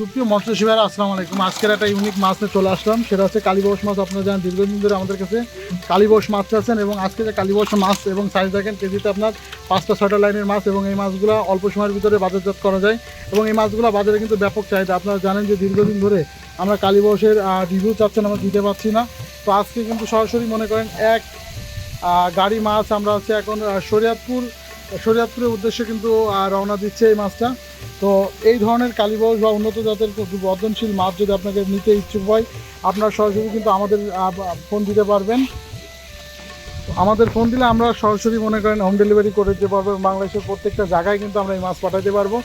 সুপ্রিয় মৎস্যজীবী ভাইরা আসসালামু আলাইকুম। আজকের একটা ইউনিক মাছ নিয়ে চলে আসলাম, সেটা হচ্ছে কালীবাউস মাছ। আপনারা জানেন দীর্ঘদিন ধরে আমাদের কাছে কালীবাউস মাছ আছেন, এবং আজকে যে কালীবাউস মাছ এবং সাইজ দেখেন কেজিতে আপনার 5টা-6টা লাইনের মাছ, এবং এই মাছগুলো অল্প সময়ের ভিতরে বাজারজাত করা যায়, এবং এই মাছগুলো বাজারে কিন্তু ব্যাপক চাহিদা। আপনারা জানেন যে দীর্ঘদিন ধরে আমরা কালীবাউসের রিভিউ চাচ্ছেন, আমরা দিতে পারছি না। তো আজকে কিন্তু সরাসরি মনে করেন এক গাড়ি মাছ আমরা হচ্ছে এখন শরীয়তপুরের উদ্দেশ্যে কিন্তু রওনা দিচ্ছে এই মাছটা। তো এই ধরনের কালীবাউস বা উন্নত জাতের বর্ধনশীল মাছ যদি আপনাকে নিতে ইচ্ছুক হয়, আপনারা সরাসরি কিন্তু আমাদের ফোন দিতে পারবেন। আমাদের ফোন দিলে আমরা সরাসরি মনে করেন হোম ডেলিভারি করে দিতে পারবো। বাংলাদেশের প্রত্যেকটা জায়গায় কিন্তু আমরা এই মাছ পাঠাতে পারবো।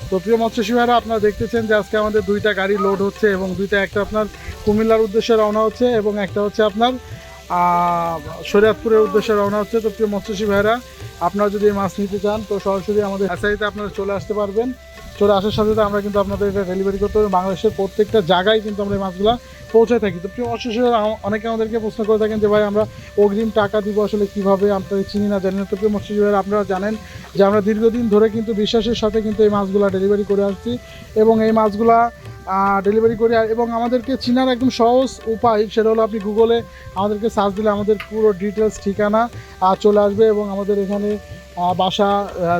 তো প্রিয় মৎস্যজীবী ভাইরা, আপনারা দেখতেছেন যে আজকে আমাদের 2টা গাড়ি লোড হচ্ছে, এবং একটা আপনার কুমিল্লার উদ্দেশ্যে রওনা হচ্ছে, এবং একটা হচ্ছে আপনার শরীয়তপুরের উদ্দেশ্যে রওনা হচ্ছে। তো প্রিয় মৎস্যজীবী ভাইরা, আপনারা যদি এই মাছ নিতে চান তো সরাসরি আমাদের হ্যাচারিতে আপনারা চলে আসতে পারবেন। চলে আসার সাথে সাথে আমরা কিন্তু আপনাদের এটা ডেলিভারি করতে পারবো। বাংলাদেশের প্রত্যেকটা জায়গায় কিন্তু আমরা এই মাছগুলো পৌঁছে থাকি। তো প্রিয় মৎস্যজীবী ভাইরা, অনেকে আমাদেরকে প্রশ্ন করে থাকেন যে ভাই আমরা অগ্রিম টাকা দিব আসলে কীভাবে, আপনাদের চিনি না জানি না। তো প্রিয় মৎস্যজীবী ভাইরা, আপনারা জানেন যে আমরা দীর্ঘদিন ধরে কিন্তু বিশ্বাসের সাথে কিন্তু এই মাছগুলো ডেলিভারি করে আসছি, এবং এই মাছগুলা ডেলিভারি করি। এবং আমাদেরকে চিনার একদম সহজ উপায় সেটা হলো, আপনি গুগলে আমাদেরকে সার্চ দিলে আমাদের পুরো ডিটেলস ঠিকানা চলে আসবে, এবং আমাদের এখানে বাসা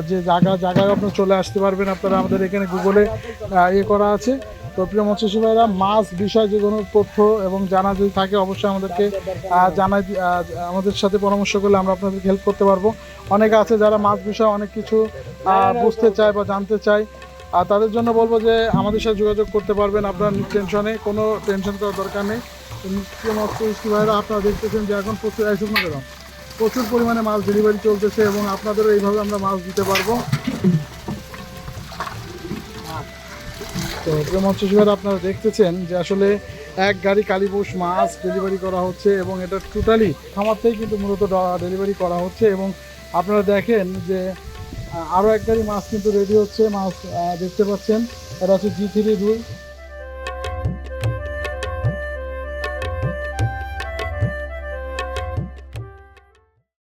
যে জায়গায় আপনারা চলে আসতে পারবেন। আপনারা আমাদের এখানে গুগলে করা আছে। তো প্রিয় মৎস্যজীবী ভাইরা, মাছ বিষয়ে যে কোনো তথ্য এবং জানা যদি থাকে অবশ্যই আমাদেরকে আমাদের সাথে পরামর্শ করলে আমরা আপনাদেরকে হেল্প করতে পারবো। অনেকে আছে যারা মাছ বিষয়ে অনেক কিছু বুঝতে চায় বা জানতে চায়, আর তাদের জন্য বলবো যে আমাদের সাথে যোগাযোগ করতে পারবেন। আপনার কোনো টেনশন করার দরকার নেই। মৎস্যজীবী ভাইরা, আপনারা দেখতেছেন যে এখন প্রচুর পরিমাণে মাছ ডেলিভারি চলতেছে, এবং আপনাদেরও এইভাবে আমরা মাছ দিতে পারবো। তো প্রিয় মৎস্যজীবী ভাইরা, আপনারা দেখতেছেন যে আসলে এক গাড়ি কালীবাউস মাছ ডেলিভারি করা হচ্ছে, এবং এটা টোটালি খামারতেই কিন্তু মূলত ডেলিভারি করা হচ্ছে। এবং আপনারা দেখেন যে আরও এক গাড়ি মাছ কিন্তু রেডি হচ্ছে। মাছ দেখতে পাচ্ছেন, এটা হচ্ছে G3 2।